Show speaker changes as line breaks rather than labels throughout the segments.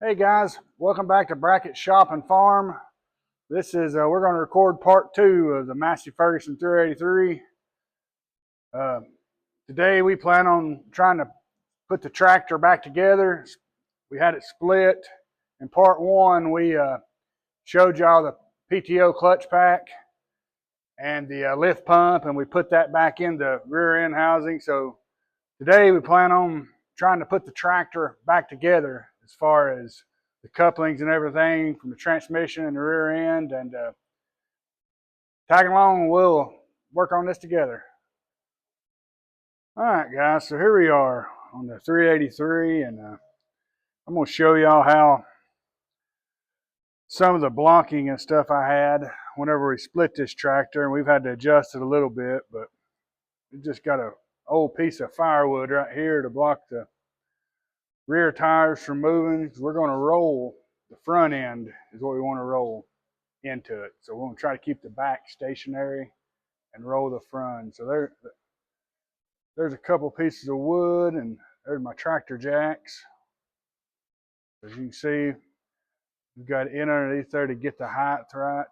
Hey guys, welcome back to Bracket Shop and Farm. This is we're going to record part 2 of the Massey Ferguson 383. Today we plan on trying to put the tractor back together. We had it split. In part 1 we showed y'all the PTO clutch pack and the lift pump, and we put that back in the rear end housing. So today we plan on trying to put the tractor back together as far as the couplings and everything from the transmission and the rear end, and tag along and we'll work on this together. All right guys, so here we are on the 383, and I'm going to show y'all how some of the blocking and stuff I had whenever we split this tractor, and we've had to adjust it a little bit, but we just got an old piece of firewood right here to block the rear tires from moving. We're going to roll the front end is what we want to roll into it. So we're going to try to keep the back stationary and roll the front. So there's a couple pieces of wood, and there's my tractor jacks. As you can see, we've got it in underneath there to get the height right.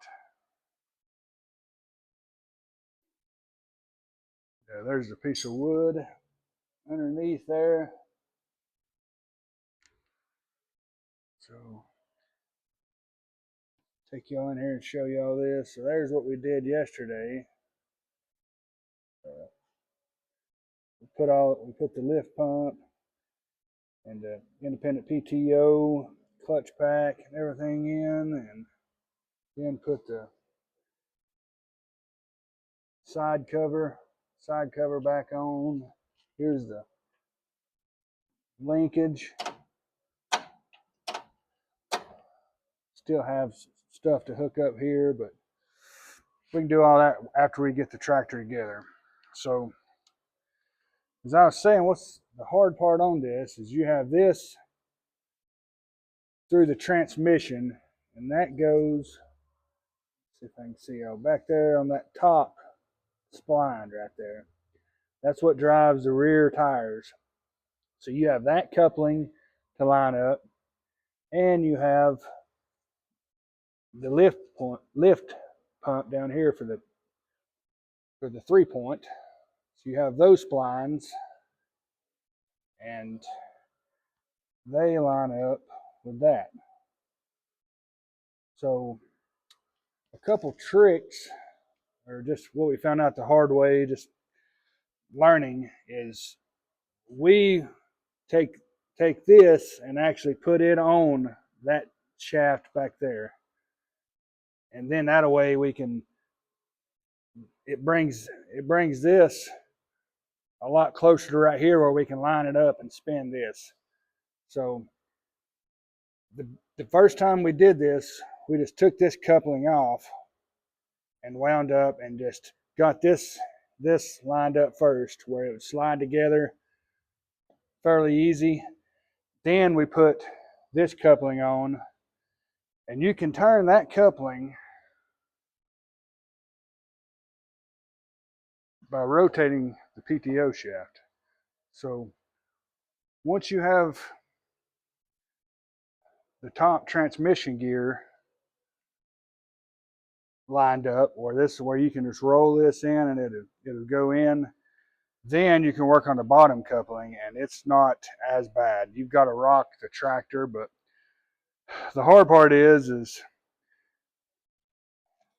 Yeah, there's a piece of wood underneath there. So take y'all in here and show y'all this. So there's what we did yesterday. We put the lift pump and the Independent PTO clutch pack and everything in, and then put the side cover back on. Here's the linkage. Still have stuff to hook up here, but we can do all that after we get the tractor together. So as I was saying, what's the hard part on this is you have this through the transmission, and that goes, see if I can see back there on that top spline right there. That's what drives the rear tires. So you have that coupling to line up, and you have the lift pump down here for the 3-point. So you have those splines, and they line up with that. So a couple tricks, or just what we found out the hard way, just learning, is we take this and actually put it on that shaft back there, and then that way we can, it brings this a lot closer to right here where we can line it up and spin this. So the first time we did this, we just took this coupling off and wound up and just got this lined up first where it would slide together fairly easy. Then we put this coupling on, and you can turn that coupling by rotating the PTO shaft. So once you have the top transmission gear lined up, or this is where you can just roll this in and it'll go in, then you can work on the bottom coupling, and it's not as bad. You've got to rock the tractor, but the hard part is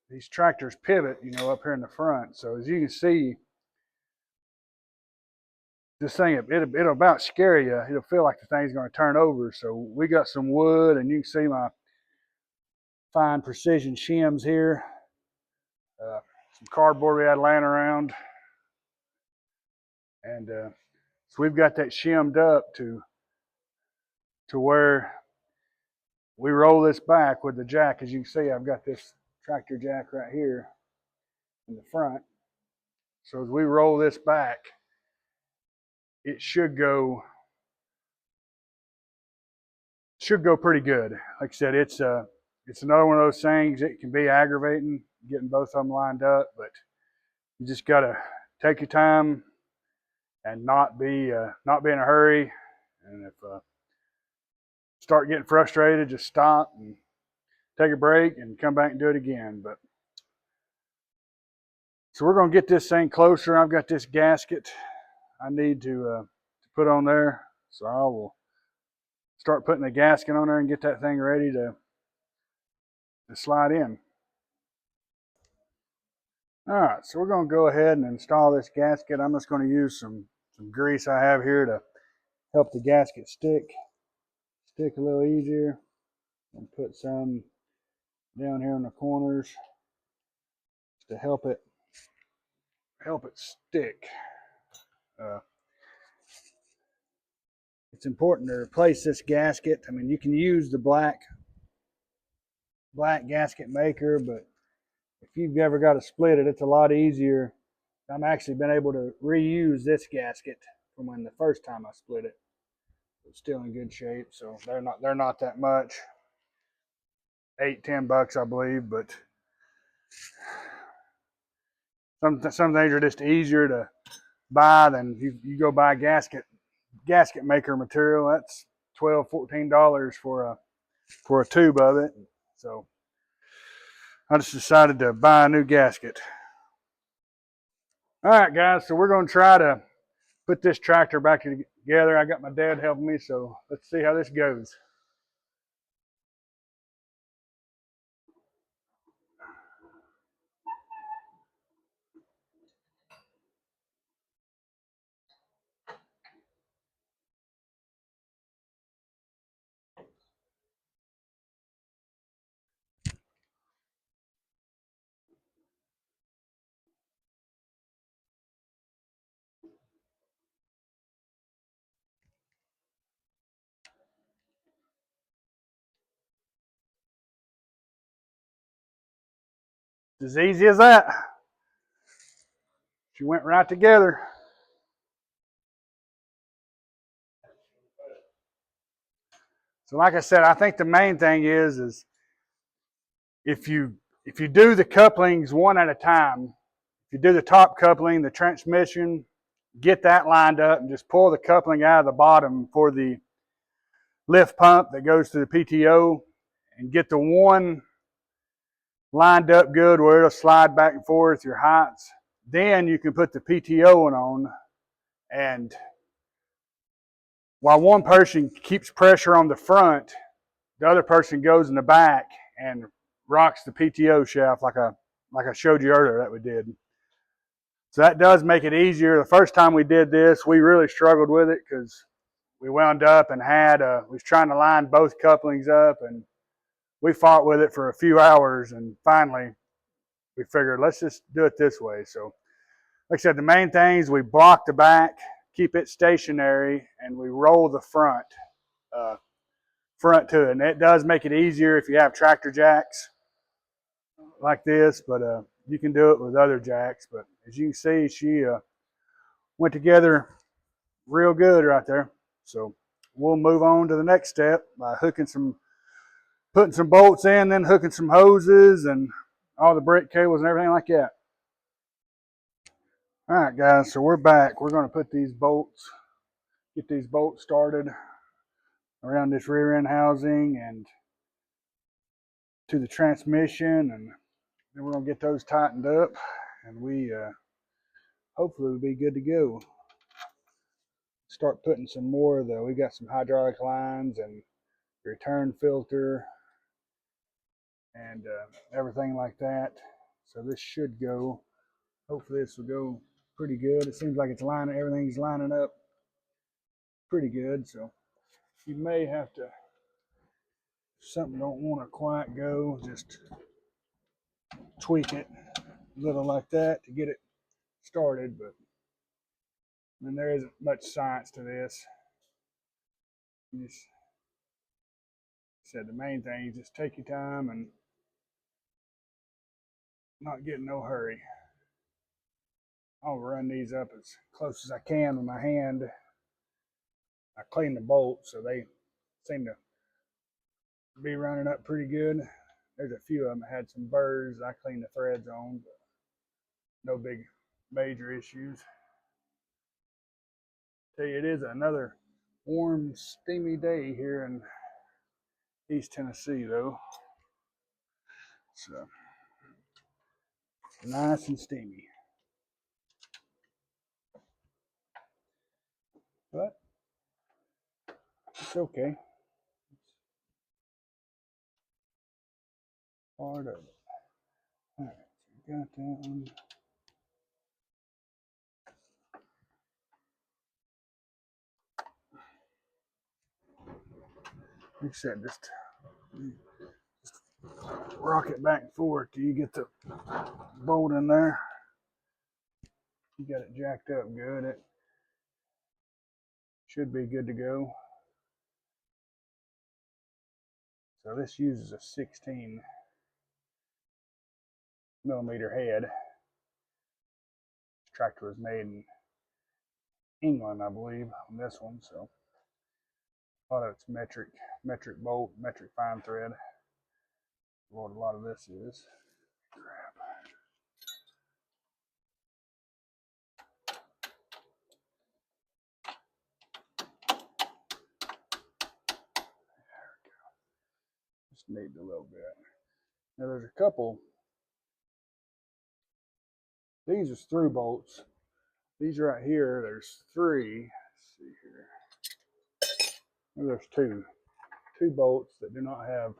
these tractors pivot, up here in the front. So as you can see, this thing, it'll about scare you. It'll feel like the thing's going to turn over. So we got some wood, and you can see my fine precision shims here. Some cardboard we had laying around. And so we've got that shimmed up to where we roll this back with the jack. As you can see, I've got this tractor jack right here in the front. So as we roll this back, it should go pretty good. Like I said, it's another one of those things. It can be aggravating getting both of them lined up, but you just gotta take your time and not be in a hurry. And if start getting frustrated, just stop and take a break and come back and do it again. But so we're going to get this thing closer. I've got this gasket I need to put on there. So I will start putting the gasket on there and get that thing ready to slide in. All right, so we're going to go ahead and install this gasket. I'm just going to use some grease I have here to help the gasket stick a little easier. And put some down here in the corners to help it stick. It's important to replace this gasket. I mean, you can use the black gasket maker, but if you've ever got to split it, it's a lot easier. I've actually been able to reuse this gasket from when the first time I split it. It's still in good shape, so they're not that much. $8-10, I believe, but some things are just easier to buy than you go buy gasket maker material. That's $12-14 for a tube of it. So I just decided to buy a new gasket. All right, guys, so we're going to try to put this tractor back together. I got my dad helping me, so let's see how this goes. As easy as that. She went right together. So like I said, I think the main thing is if you do the couplings one at a time, if you do the top coupling, the transmission, get that lined up and just pull the coupling out of the bottom for the lift pump that goes to the PTO and get the one lined up good where it'll slide back and forth your heights. Then you can put the PTO one on, and while one person keeps pressure on the front, the other person goes in the back and rocks the PTO shaft like I showed you earlier that we did. So that does make it easier. The first time we did this, we really struggled with it because we wound up and was trying to line both couplings up, and we fought with it for a few hours, and finally we figured let's just do it this way. So like I said, the main thing is we block the back, keep it stationary, and we roll the front to it. And it does make it easier if you have tractor jacks like this, but you can do it with other jacks. But as you can see, she went together real good right there. So we'll move on to the next step by putting some bolts in, then hooking some hoses and all the brake cables and everything like that. All right, guys, so we're back. We're going to put these bolts, get these bolts started around this rear end housing and to the transmission, and then we're going to get those tightened up, and we hopefully will be good to go. Start putting some more though. We got some hydraulic lines and return filter and everything like that. So this should go. Hopefully this will go pretty good. It seems like everything's lining up pretty good. So you may have to, if something don't want to quite go, just tweak it a little like that to get it started. But I mean, there isn't much science to this. You just said the main thing is just take your time and not get in no hurry. I'll run these up as close as I can with my hand. I clean the bolts, so they seem to be running up pretty good. There's a few of them that had some burrs. I cleaned the threads on, but no big major issues. Tell you, it is another warm, steamy day here in East Tennessee though. So nice and steamy. But it's okay. Part of it. Alright, so we got that one. Like I said, just rock it back and forth till you get the bolt in there. You got it jacked up good. It should be good to go. So this uses a 16 millimeter head. This tractor was made in England, I believe, on this one. So a lot of it's metric bolt, metric fine thread. What a lot of this is. Crap. Just needs a little bit. Now there's a couple. These are through bolts. These right here, there's three. Let's see here. Well, there's two bolts that do not have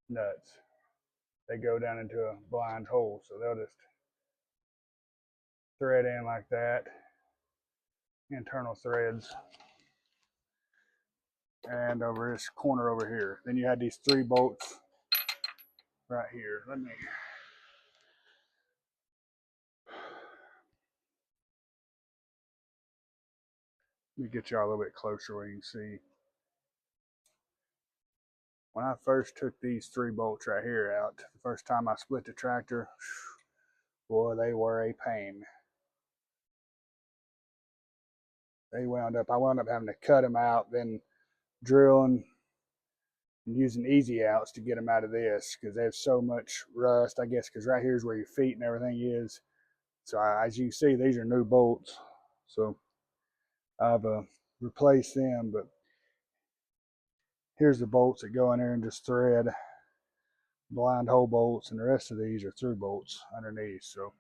nuts. They go down into a blind hole, so they'll just thread in like that. Internal threads. And over this corner over here. Then you had these three bolts right here. Let me get y'all a little bit closer where you can see. When I first took these three bolts right here out, the first time I split the tractor, boy, they were a pain. I wound up having to cut them out, then drilling and using easy outs to get them out of this because they have so much rust, I guess, because right here is where your feet and everything is. So as you can see, these are new bolts. So I've replaced them, but here's the bolts that go in there and just thread, blind hole bolts, and the rest of these are through bolts underneath. So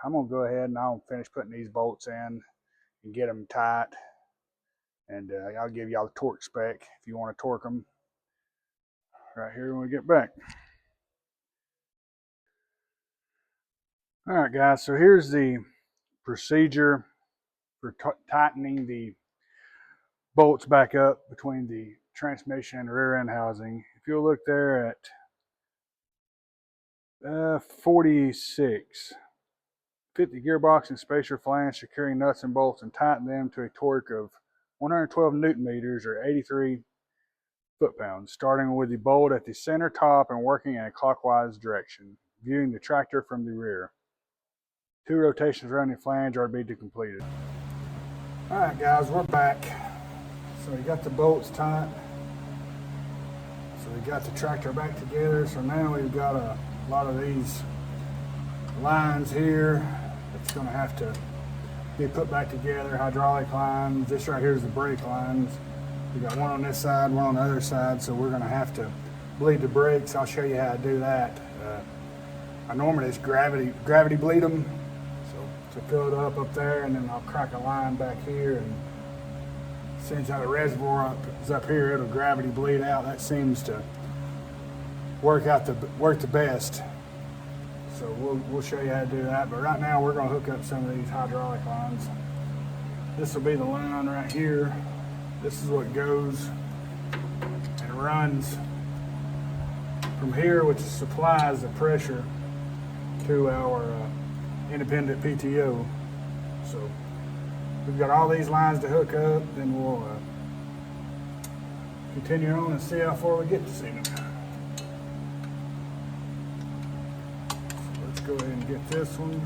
I'm gonna go ahead and I'll finish putting these bolts in and get them tight, and I'll give y'all the torque spec if you want to torque them right here when we get back. All right, guys, so here's the procedure for tightening the bolts back up between the transmission and rear end housing. If you'll look there at 46, 50 gearbox and spacer flange, securing nuts and bolts and tighten them to a torque of 112 newton meters or 83 foot-pounds, starting with the bolt at the center top and working in a clockwise direction, viewing the tractor from the rear. 2 rotations around the flange are to be completed. All right, guys, we're back. So we got the bolts tight. So we got the tractor back together. So now we've got a lot of these lines here that's going to have to be put back together. Hydraulic lines. This right here is the brake lines. We got one on this side, one on the other side. So we're going to have to bleed the brakes. I'll show you how to do that. I normally just gravity bleed them. So to fill it up there, and then I'll crack a line back here, and since the reservoir is up here, it'll gravity bleed out. That seems to work the best. So we'll show you how to do that. But right now we're going to hook up some of these hydraulic lines. This will be the line right here. This is what goes and runs from here, which supplies the pressure to our Independent PTO. So we've got all these lines to hook up, then we'll continue on and see how far we get this evening. So let's go ahead and get this one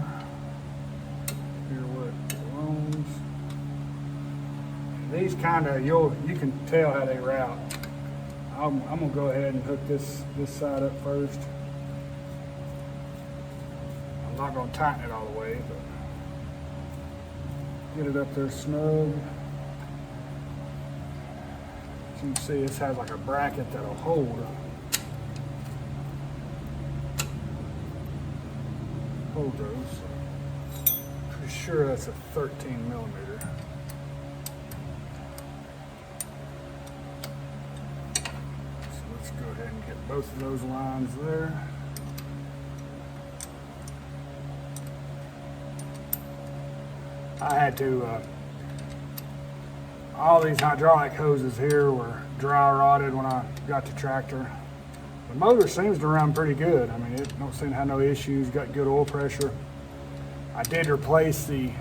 here where it belongs. These kind of, you can tell how they route. I'm gonna go ahead and hook this side up first. I'm not gonna tighten it all the way, but get it up there snug. As You can see this has like a bracket that'll hold those. Pretty sure that's a 13 millimeter. So let's go ahead and get both of those lines there. I had to, all these hydraulic hoses here were dry rotted when I got the tractor. The motor seems to run pretty good. I mean, it don't seem to have no issues, got good oil pressure. I did replace the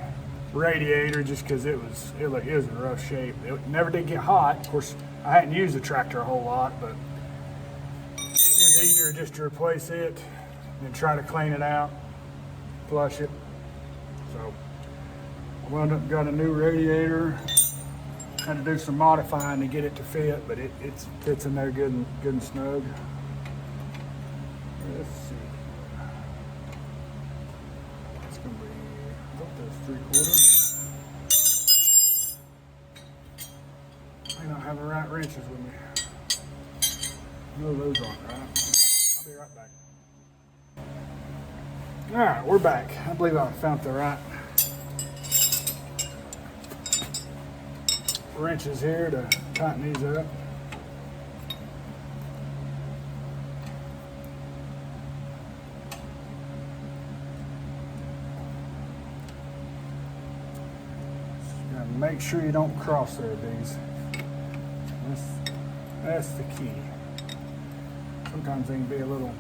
radiator just because it was in rough shape. It never did get hot. Of course, I hadn't used the tractor a whole lot, but it's easier just to replace it and try to clean it out, flush it. So I wound up got a new radiator. Had to do some modifying to get it to fit, but it fits in there good and snug. Let's see. It's gonna be, I thought that's 3/4. I don't have the right wrenches with me. No, those aren't right. I'll be right back. All right, we're back. I believe I found the right wrenches here to tighten these up. Make sure you don't cross there, these. That's the key. Sometimes they can be a little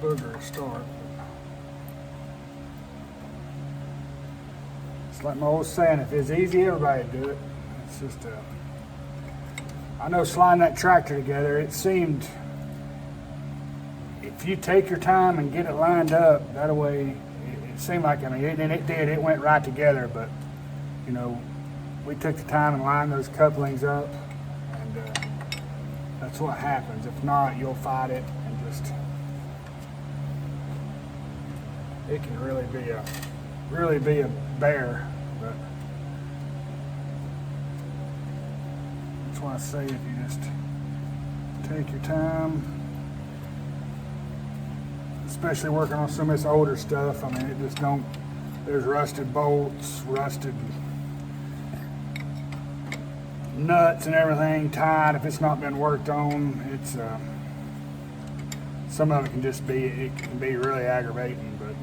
booger to start. It's like my old saying, if it's easy, everybody would do it. It's just, I know sliding that tractor together, it seemed, if you take your time and get it lined up, that way, it seemed like, I mean, it went right together, but you know, we took the time and lined those couplings up, and that's what happens. If not, you'll fight it, and just, it can really be a bear. But that's why I say if you just take your time, especially working on some of this older stuff. I mean, it just don't. There's rusted bolts, rusted nuts and everything tied. If it's not been worked on, it's some of it can just be, it can be really aggravating, but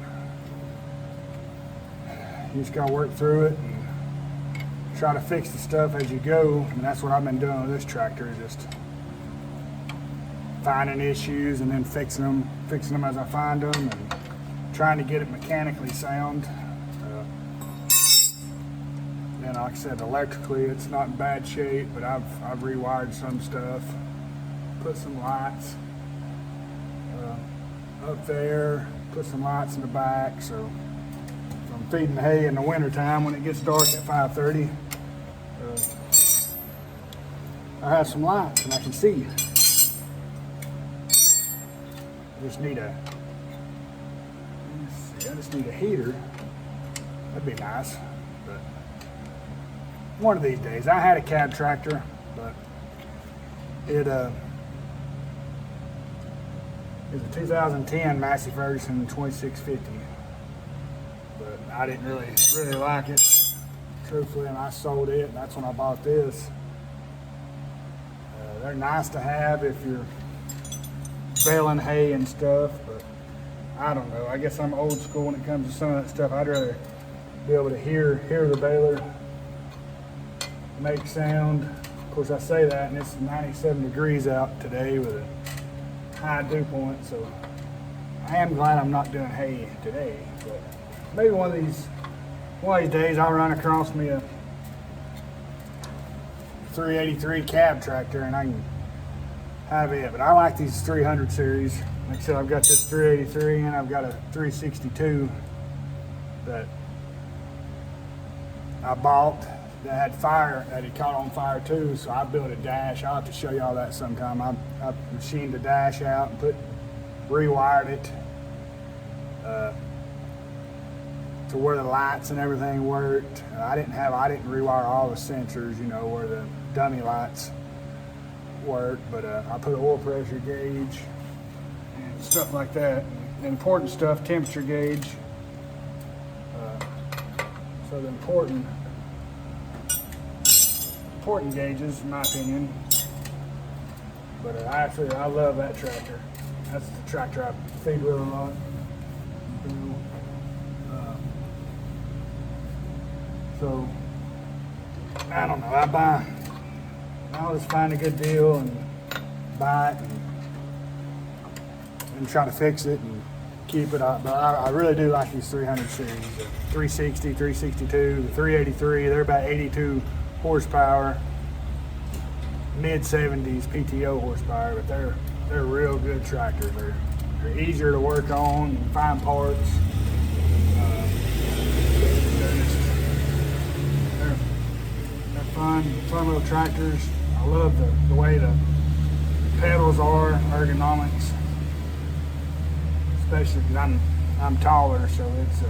you just gotta work through it and try to fix the stuff as you go. And that's what I've been doing with this tractor, is just finding issues and then fixing them as I find them, and trying to get it mechanically sound. And like I said, electrically, it's not in bad shape, but I've rewired some stuff, put some lights up there, put some lights in the back, so if I'm feeding hay in the wintertime when it gets dark at 5:30, I have some lights and I can see. I just need a heater. That'd be nice. But one of these days. I had a cab tractor, but it was a 2010 Massey Ferguson 2650. But I didn't really like it, truthfully, and I sold it, and that's when I bought this. They're nice to have if you're baling hay and stuff, but I don't know. I guess I'm old school when it comes to some of that stuff. I'd rather be able to hear the baler make sound. Of course, I say that, and it's 97 degrees out today with a high dew point, so I am glad I'm not doing hay today. But maybe one of these days I'll run across me a 383 cab tractor and I can have it. But I like these 300 series. Like I said, I've got this 383 and I've got a 362 that I bought that had fire, that had caught on fire too, so I built a dash. I'll have to show y'all that sometime. I machined the dash out and rewired it to where the lights and everything worked. I didn't rewire all the sensors, you know, where the dummy lights work, but I put an oil pressure gauge and stuff like that. The important stuff, temperature gauge. So the important gauges, in my opinion. But I love that tractor. That's the tractor I feed with a lot. So I don't know. I'll just find a good deal and buy it and try to fix it and keep it up. But I really do like these 300 series, the 360, 362, the 383. They're about 82 horsepower, mid 70s PTO horsepower, but they're real good tractors. They're easier to work on and find parts. They're fun little tractors. I love the way the pedals are, ergonomics, especially because I'm taller, so it's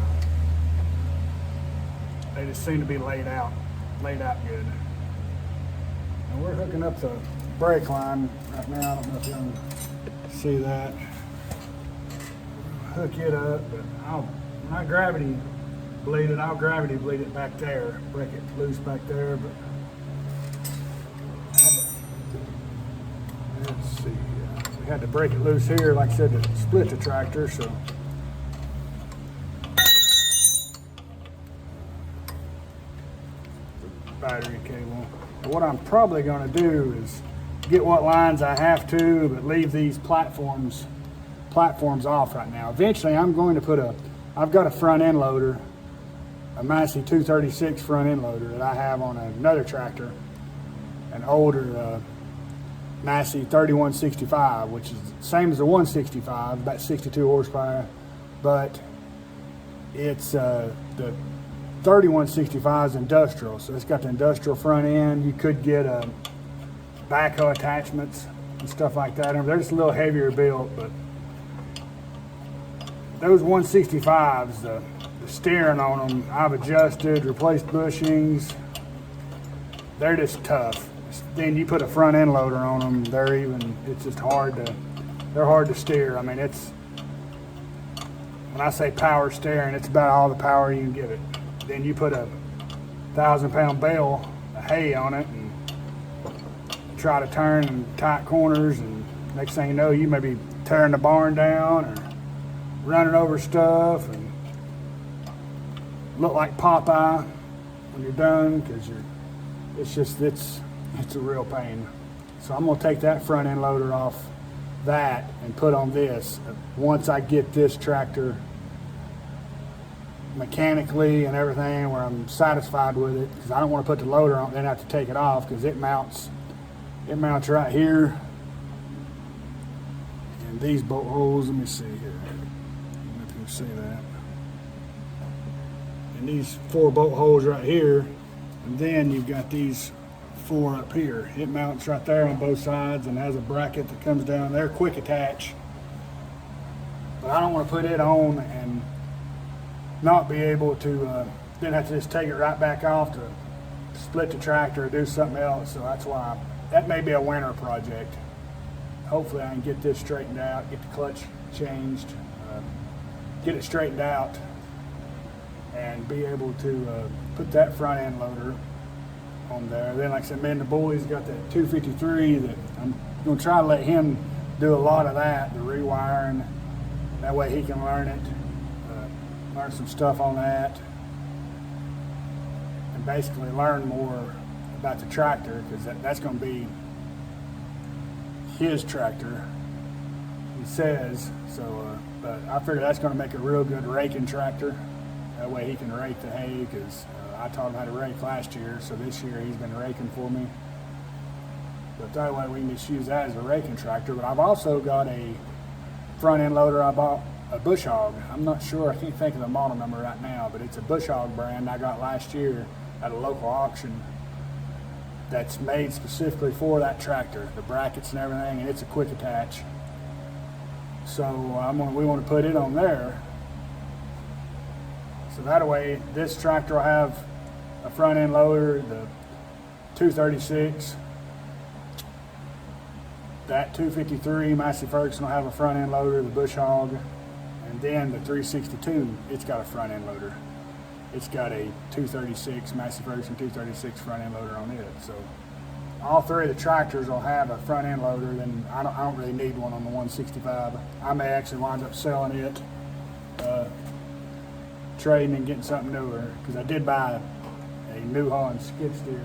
they just seem to be laid out good. And we're hooking up the brake line right now. I don't know if you can see that. Hook it up, but when I gravity bleed it, I'll gravity bleed it back there, break it loose back there. But let's see, we had to break it loose here, like I said, to split the tractor. So battery cable. And what I'm probably going to do is get what lines I have to, but leave these platforms off right now. Eventually, I'm going to put I've got a front end loader, a Massey 236 front end loader that I have on another tractor, an older Massey 3165, which is the same as the 165, about 62 horsepower, but it's the 3165 is industrial, so it's got the industrial front end. You could get backhoe attachments and stuff like that. They're just a little heavier built, but those 165s, the steering on them, I've adjusted, replaced bushings. They're just tough. Then you put a front end loader on them, it's just they're hard to steer. I mean, when I say power steering, it's about all the power you can give it. Then you put a 1,000-pound bale of hay on it and try to turn in tight corners, and next thing you know, you may be tearing the barn down or running over stuff and look like Popeye when you're done, because it's a real pain. So I'm gonna take that front end loader off that and put on this once I get this tractor mechanically and everything where I'm satisfied with it, because I don't want to put the loader on then have to take it off, because it mounts right here, and these bolt holes, let me see here, I don't know if you can see that, and these 4 bolt holes right here, and then you've got these 4 up here. It mounts right there on both sides and has a bracket that comes down there, quick attach, but I don't want to put it on and not be able to then have to just take it right back off to split the tractor or do something else. So that's why that may be a winter project. Hopefully I can get this straightened out, get the clutch changed, get it straightened out, and be able to put that front end loader on there. Then, like I said, man, the boy's got that 253 that I'm going to try to let him do a lot of that, the rewiring. That way he can learn it, learn some stuff on that, and basically learn more about the tractor, because that's going to be his tractor, he says. So, but I figure that's going to make a real good raking tractor. That way he can rake the hay, because I taught him how to rake last year, so this year he's been raking for me. But that way we can just use that as a raking tractor. But I've also got a front end loader I bought, a Bush Hog. I'm not sure, I can't think of the model number right now, but it's a Bush Hog brand I got last year at a local auction that's made specifically for that tractor, the brackets and everything, and it's a quick attach. So we want to put it on there. So that way, this tractor will have a front end loader, the 236, that 253 Massey Ferguson will have a front end loader, the bush hog, and then the 362, it's got a front end loader. It's got a 236, Massey Ferguson 236 front end loader on it. So all three of the tractors will have a front end loader. Then I don't really need one on the 165. I may actually wind up selling it, trading and getting something newer, because I did buy a New Holland skid steer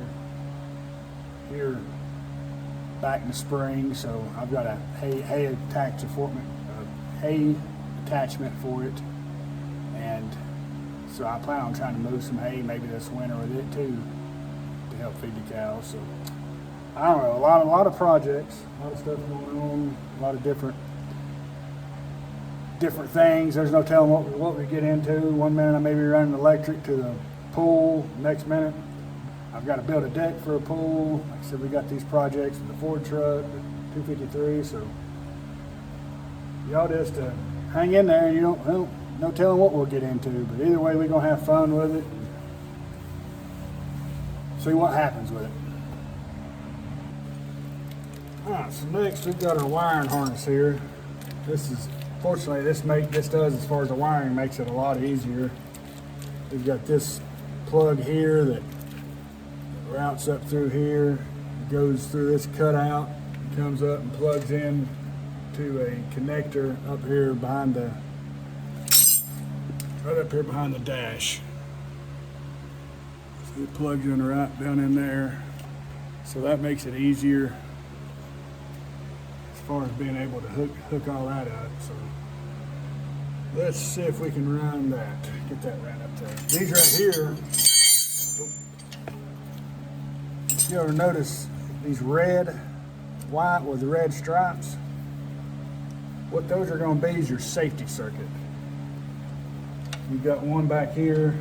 here back in the spring, so I've got a hay attachment for it, and so I plan on trying to move some hay maybe this winter with it too, to help feed the cows. So I don't know, a lot of projects, a lot of stuff going on, a lot of different things. There's no telling what we get into. One minute I may be running electric to the pool, next minute I've got to build a deck for a pool. Like I said, we got these projects with the Ford truck, the 253, so y'all just hang in there. You no telling what we'll get into, but either way, we're gonna have fun with it and see what happens with it. All right, so next we've got our wiring harness here. Fortunately, this does, as far as the wiring, makes it a lot easier. We've got this plug here that routes up through here, goes through this cutout, comes up and plugs in to a connector up here behind right up here behind the dash. So it plugs in right down in there. So that makes it easier as far as being able to hook all that up. So let's see if we can run that. Get that right up there. These right here, if you ever notice these white with the red stripes, what those are going to be is your safety circuit. You've got one back here.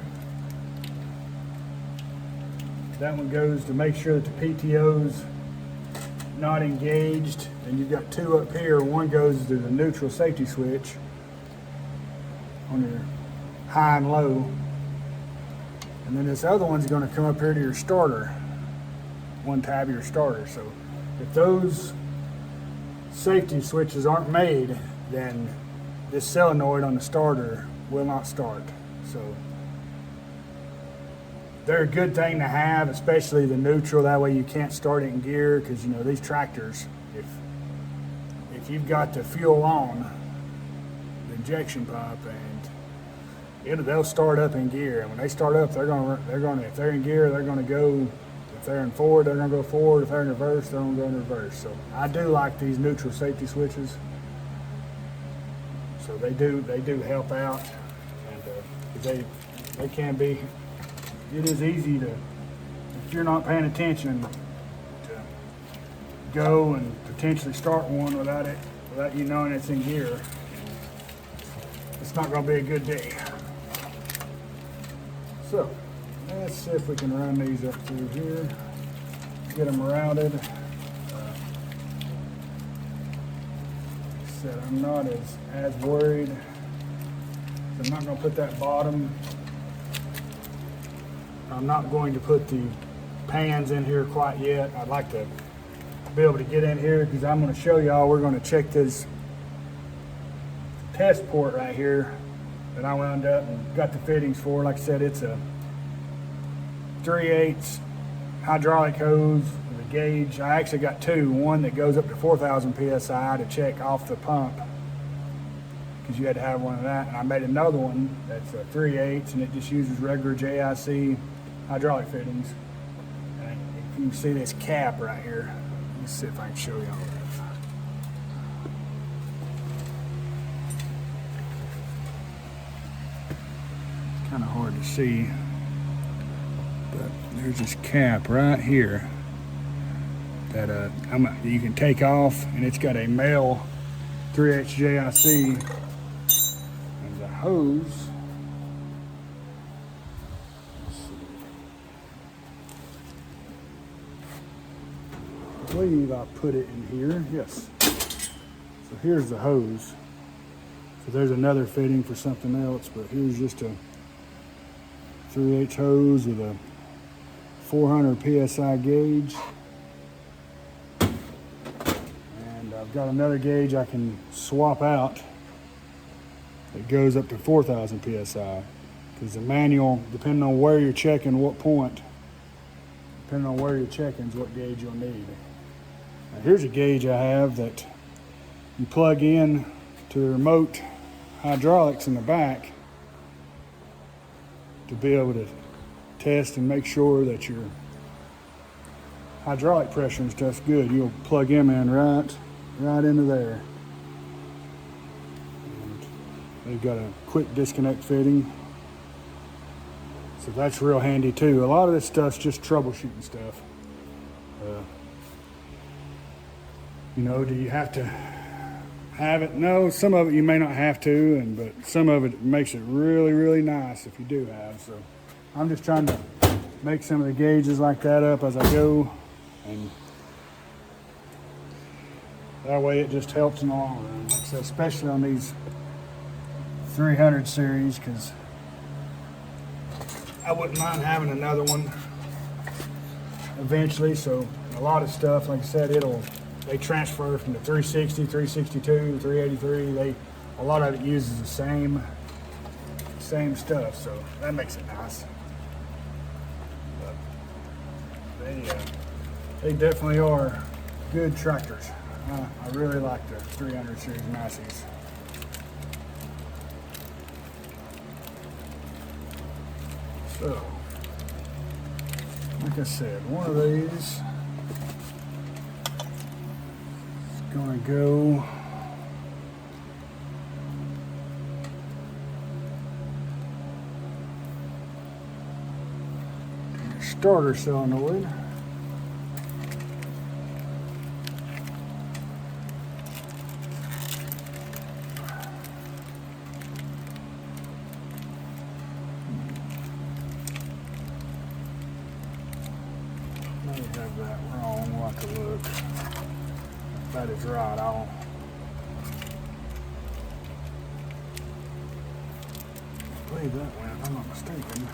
That one goes to make sure that the PTO's not engaged. And you've got two up here. One goes to the neutral safety switch on your high and low. And then this other one's going to come up here to your starter. One tab of your starter. So if those safety switches aren't made, then this solenoid on the starter will not start. So they're a good thing to have, especially the neutral. That way you can't start it in gear, because you know these tractors, if you've got the fuel on the injection pump, and they'll start up in gear. And when they start up, they're gonna if they're in gear, they're gonna go. If they're in forward, they're gonna go forward. If they're in reverse, they're gonna go in reverse. So I do like these neutral safety switches. So they do help out, and they can be. It is easy to, if you're not paying attention, to go and potentially start one without you knowing it's in gear. It's not going to be a good day. So let's see if we can run these up through here, get them routed. Said I'm not as worried. I'm not going to put that bottom. I'm not going to put the pans in here quite yet. I'd like to be able to get in here, because I'm going to show y'all. We're going to check this test port right here that I wound up and got the fittings for. Like I said, it's a 3/8 hydraulic hose with a gauge. I actually got two. One that goes up to 4,000 PSI to check off the pump, because you had to have one of that. And I made another one that's a 3/8, and it just uses regular JIC hydraulic fittings. And if you can see this cap right here, let's see if I can show you all that. It's kind of hard to see, but there's this cap right here that you can take off, and it's got a male 3/8 JIC. There's a hose. I believe I put it in here. Yes. So here's the hose. So there's another fitting for something else, but here's just a 3/8 hose with a 400 PSI gauge. And I've got another gauge I can swap out that goes up to 4,000 psi, because the manual, depending on where you're checking, what point, depending on where you're checking is what gauge you'll need. Now here's a gauge I have that you plug in to the remote hydraulics in the back to be able to test and make sure that your hydraulic pressure and stuff's good. You'll plug him in right into there. And they've got a quick disconnect fitting, so that's real handy too. A lot of this stuff's just troubleshooting stuff. You know, do you have to have it? No, some of it you may not have to, but some of it makes it really, really nice if you do have. So I'm just trying to make some of the gauges like that up as I go, and that way it just helps in the long run. Like I said, especially on these 300 series, because I wouldn't mind having another one eventually. So a lot of stuff, like I said, they transfer from the 360, 362, 383. A lot of it uses the same stuff, so that makes it nice. But they definitely are good tractors. I really like the 300 series Masseys. So, like I said, one of these is gonna go to your starter solenoid. Have that wrong. We'll have to look. If that is right, I believe that went, if I'm not mistaken.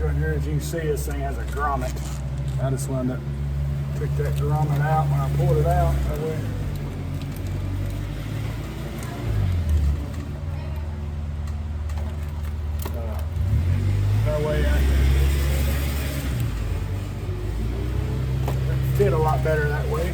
Right here, as you can see, this thing has a grommet. I just wanted to took that grommet out when I pulled it out. That way I can fit a lot better that way.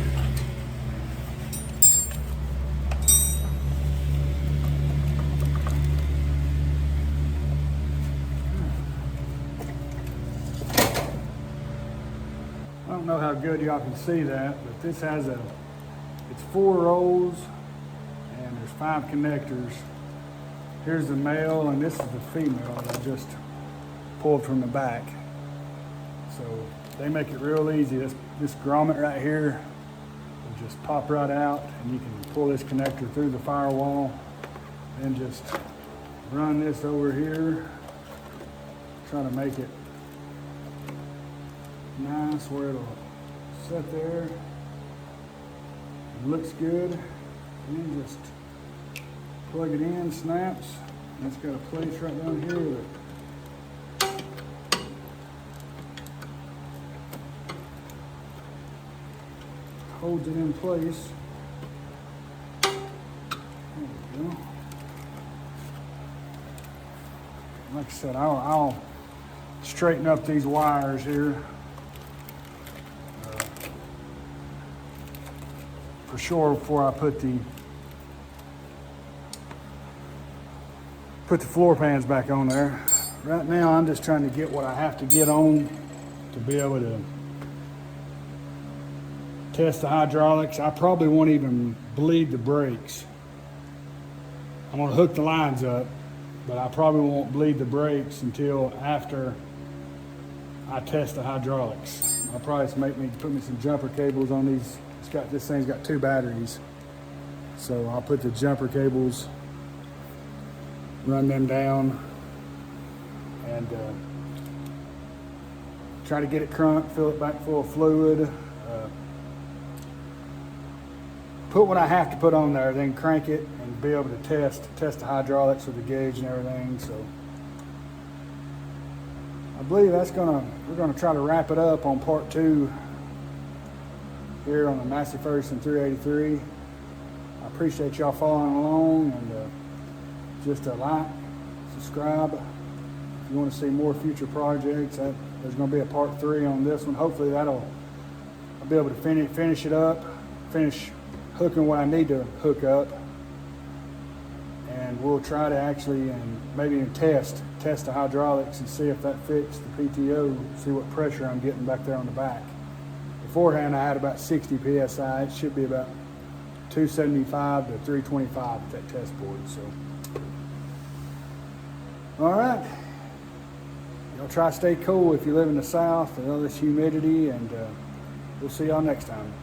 I don't know how good y'all can see that, but this has it's 4 rows and there's 5 connectors. Here's the male and this is the female that I just pulled from the back. So they make it real easy. This grommet right here will just pop right out, and you can pull this connector through the firewall and just run this over here. Try to make it nice where it'll sit there. It looks good. And then just plug it in, snaps. And it's got a place right down here that holds it in place. There we go. Like I said, I'll straighten up these wires here. For sure before I put the floor pans back on there. Right now I'm just trying to get what I have to get on to be able to test the hydraulics. I probably won't even bleed the brakes. I'm going to hook the lines up, but I probably won't bleed the brakes until after I test the hydraulics. I'll probably just put me some jumper cables on these. This thing's got 2 batteries, so I'll put the jumper cables run them down, and try to get it crunked, fill it back full of fluid, put what I have to put on there, then crank it and be able to test the hydraulics with the gauge and everything. So I believe we're gonna try to wrap it up on part 2 here on the Massey Ferguson 383. I appreciate y'all following along, and just a like, subscribe. If you want to see more future projects, there's going to be a part 3 on this one. Hopefully I'll be able to finish it up, finish hooking what I need to hook up, and we'll try to actually and maybe even test the hydraulics and see if that fits the PTO, see what pressure I'm getting back there on the back. Beforehand I had about 60 psi. It should be about 275 to 325 with that test board. So all right, y'all try to stay cool if you live in the South and all this humidity, and we'll see y'all next time.